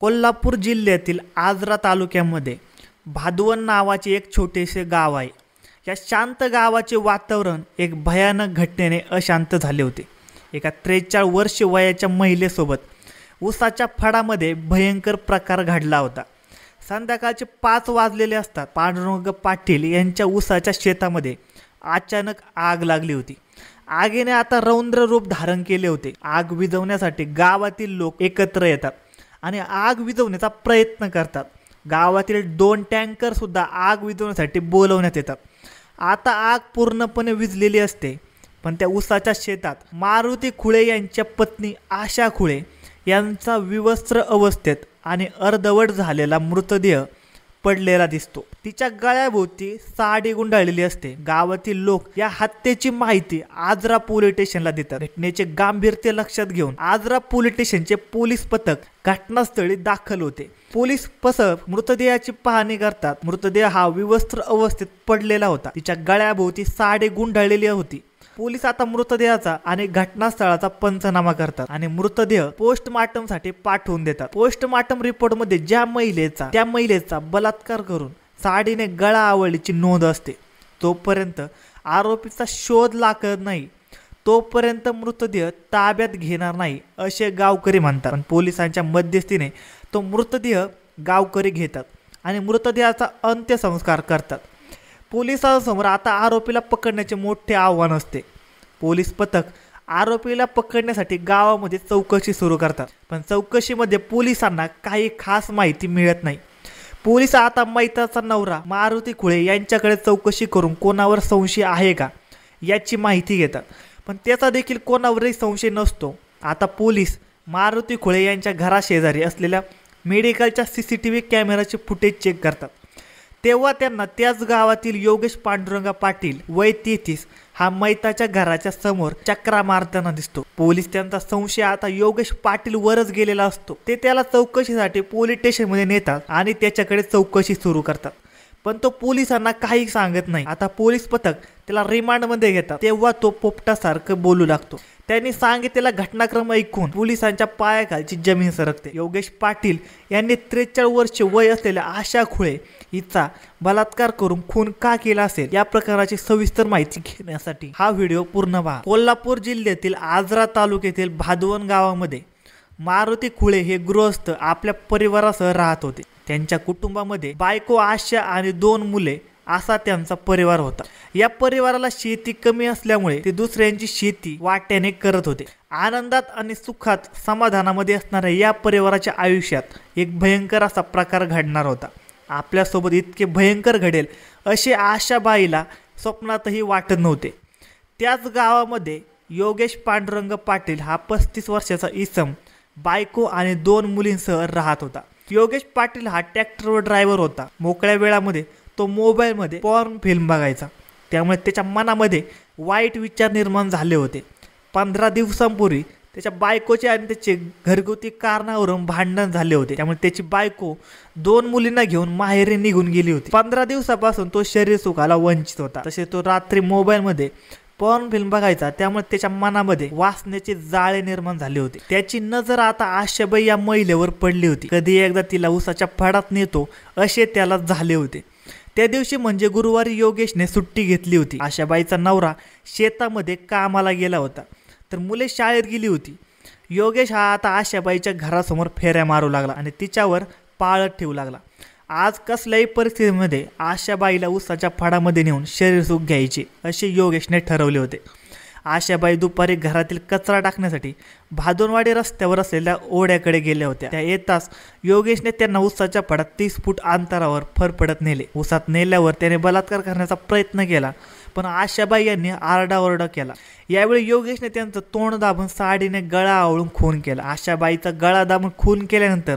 कोल्हापूर जिल्ह्यातील आजरा तालुक्यामध्ये भादवण नावाचे एक छोटेसे गाव आहे। या शांत गावाचे वातावरण एक भयानक घटनेने अशांत झाले होते। एका 43 वर्ष वयाच्या महिलेसोबत ऊसाच्या फडामध्ये भयंकर प्रकार घडला होता। संध्याकाळचे 5 वाजलेले असतात। पांडुरंग पाटील यांच्या ऊसाच्या शेतामध्ये अचानक आग लागली होती। आगीने आता रौद्र रूप धारण केले होते। आग विझवण्यासाठी गावातील लोक एकत्र येतात आणि आग विझवण्याचा प्रयत्न करतात। गावातील 2 टँकर सुद्धा आग विझवण्यासाठी बोलवण्यात येतात। आता आग पूर्णपणे विझलेली असते, पण त्या ऊसाच्या शेतात मारुती खुळे यांच्या पत्नी आशा खुळे यांचा विवस्त्र अवस्थेत आणि अर्धवट झालेला मृतदेह पडलेला दिसतो। तिच्या गळ्याभोवती साडी गुंडाळलेली असते। गावातील लोक या हत्येची माहिती आजरा पोलीस स्टेशनला देतात। घटनेचे गांभीर्य लक्षात घेऊन आजरा पोलीस स्टेशनचे पोलीस पथक घटनास्थळी दाखल होते। पोलीस पथक मृतदेहाची पाहणी करतात। मृतदेह हा विवस्त्र अवस्थेत पडलेला होता। तिच्या गळ्याभोवती साडी गुंडाळलेली होती। पोलीस आता मृतदेहाचा आणि घटनास्थळाचा पंचनामा करतात आणि मृतदेह पोस्टमार्टमसाठी पाठवून देतात। पोस्टमार्टम रिपोर्टमध्ये त्या महिलेचा बलात्कार करून साडीने गळा आवळल्याची नोंद असते। तोपर्यंत आरोपीचा शोध लागत नाही, तोपर्यंत मृतदेह ताब्यात घेणार नाही असे गावकरी म्हणतात। पण पोलिसांच्या मध्यस्थीने तो मृतदेह गावकरी घेतात आणि मृतदेहाचा अंत्यसंस्कार करतात। पोलिसांसमोर आता आरोपीला पकडण्याचे मोठे आव्हान असते। पोलीस पथक आरोपीला पकडण्यासाठी गावामध्ये चौकशी सुरू करतात, पण चौकशीमध्ये पोलिसांना काही खास माहिती मिळत नाही। पोलीस आता मैताचा नवरा मारुती खुळे यांच्याकडे चौकशी करून कोणावर संशय आहे का याची माहिती घेतात, पण त्याचा देखील कोणावरही संशय नसतो। आता पोलीस मारुती खुळे यांच्या घराशेजारी असलेल्या मेडिकलच्या CCTV कॅमेराचे फुटेज चेक करतात। तेव्हा त्यांना त्याच गावातील योगेश पांडुरंग पाटील वय 33 हा मैताच्या घराच्या समोर चक्रा मारताना दिसतो। पोलीस त्यांचा संशय आता योगेश पाटील वरच गेलेला असतो। ते त्याला चौकशीसाठी पोलीस स्टेशनमध्ये नेतात आणि त्याच्याकडे चौकशी सुरू करतात, पण तो पोलिसांना काही सांगत नाही। आता पोलीस पथक त्याला रिमांडमध्ये घेतात, तेव्हा तो पोपटासारखं बोलू लागतो। त्यांनी सांगितलेला घटनाक्रम ऐकून पोलिसांच्या पायाखालची जमीन सरकते। योगेश पाटील यांनी 43 वर्ष वय असलेल्या आशा खुळे हिचा बलात्कार करून खून का केला असेल या प्रकाराची सविस्तर माहिती घेण्यासाठी हा व्हिडिओ पूर्ण पहा। कोल्हापूर जिल्ह्यातील आजरा तालुक्यातील भादवण गावामध्ये मारुती खुळे हे गृहस्थ आपल्या परिवारासह राहत होते। त्यांच्या कुटुंबामध्ये बायको आशा आणि 2 मुले असा त्यांचा परिवार होता। या परिवाराला शेती कमी असल्यामुळे ते दुसऱ्यांची शेती वाट्याने करत होते। आनंदात आणि सुखात समाधानामध्ये असणाऱ्या या परिवाराच्या आयुष्यात एक भयंकर असा प्रकार घडणार होता। आपल्यासोबत इतके भयंकर घडेल असे आशाबाईला स्वप्नातही वाटत नव्हते। त्याच गावामध्ये योगेश पांडुरंग पाटील हा 35 वर्षाचा इसम बायको आणि 2 मुलींसह राहत होता। योगेश पाटील हा ट्रॅक्टरवर ड्रायव्हर होता। मोकळ्या वेळामध्ये तो मोबाईलमध्ये पॉर्न फिल्म बघायचा, त्यामुळे त्याच्या मनामध्ये वाईट विचार निर्माण झाले होते। 15 दिवसांपूर्वी त्याच्या बायकोचे आणि त्याचे घरगुती कारणावरून भांडण झाले होते, त्यामुळे त्याची बायको 2 मुलींना घेऊन माहेरी निघून गेली होती। 15 दिवसापासून तो शरीर सुखाला वंचित होता। तसे तो रात्री मोबाईलमध्ये पॉर्न फिल्म बघायचा, त्यामुळे त्याच्या मनामध्ये वासनेचे जाळे निर्माण झाले होते। त्याची नजर आता आशाबाई या महिलेवर पडली होती। कधी एकदा तिला ऊसाच्या फडात नेतो असे त्याला झाले होते। त्या दिवशी म्हणजे गुरुवारी योगेशने सुट्टी घेतली होती। आशाबाईचा नवरा शेतामध्ये कामाला गेला होता, तर मुले शाळेत गेली होती। योगेश हा आता आशाबाईच्या घरासमोर फेऱ्या मारू लागला आणि तिच्यावर पाळत ठेवू लागला। आज कसल्याही परिस्थितीमध्ये आशाबाईला ऊसाच्या फडामध्ये नेऊन शरीर सुख घ्यायचे असे योगेशने ठरवले होते। आशाबाई दुपारी घरातील कचरा टाकण्यासाठी भादोनवाडी रस्त्यावर असलेल्या ओढ्याकडे गेल्या होत्या। त्या येताच योगेशने त्यांना ऊसाच्या फडात 30 फूट अंतरावर फरफडत नेले। ऊसात नेल्यावर त्याने बलात्कार करण्याचा प्रयत्न केला, पण आशाबाई यांनी आरडाओरडा केला। यावेळी योगेशने त्यांचं तोंड दाबून साडीने गळा आवळून खून केला। आशाबाईचा गळा दाबून खून केल्यानंतर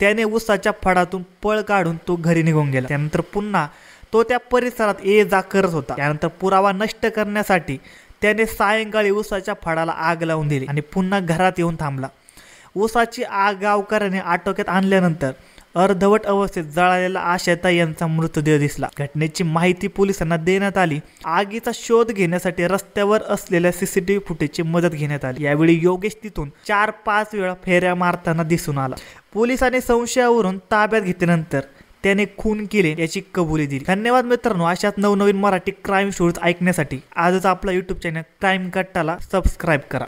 त्याने ऊसाच्या फडातून पळ काढून तो घरी निघून गेला। त्यानंतर पुन्हा तो त्या परिसरात ये जा करत होता। त्यानंतर पुरावा नष्ट करण्यासाठी त्याने सायंकाळी ऊसाच्या फडाला आग लावून दिली आणि पुन्हा घरात येऊन थांबला। ऊसाची आग गावकऱ्याने आटोक्यात आणल्यानंतर अर्धवट अवस्थेत जळालेला आशाताई यांचा मृतदेह दिसला। घटनेची माहिती पोलिसांना देण्यात आली। आगीचा शोध घेण्यासाठी रस्त्यावर असलेल्या सीसीटीव्ही फुटेजची मदत घेण्यात आली। यावेळी योगेश तिथून 4-5 वेळा फेऱ्या मारताना दिसून आला। पोलिसांनी संशयावरून ताब्यात घेतल्यानंतर त्याने खून केले याची कबुली दिली। धन्यवाद मित्रांनो, अशाच नवनवीन मराठी क्राईम स्टोरीज ऐकण्यासाठी आजच आपला YouTube चॅनल क्राईम कट्टाला सबस्क्राईब करा।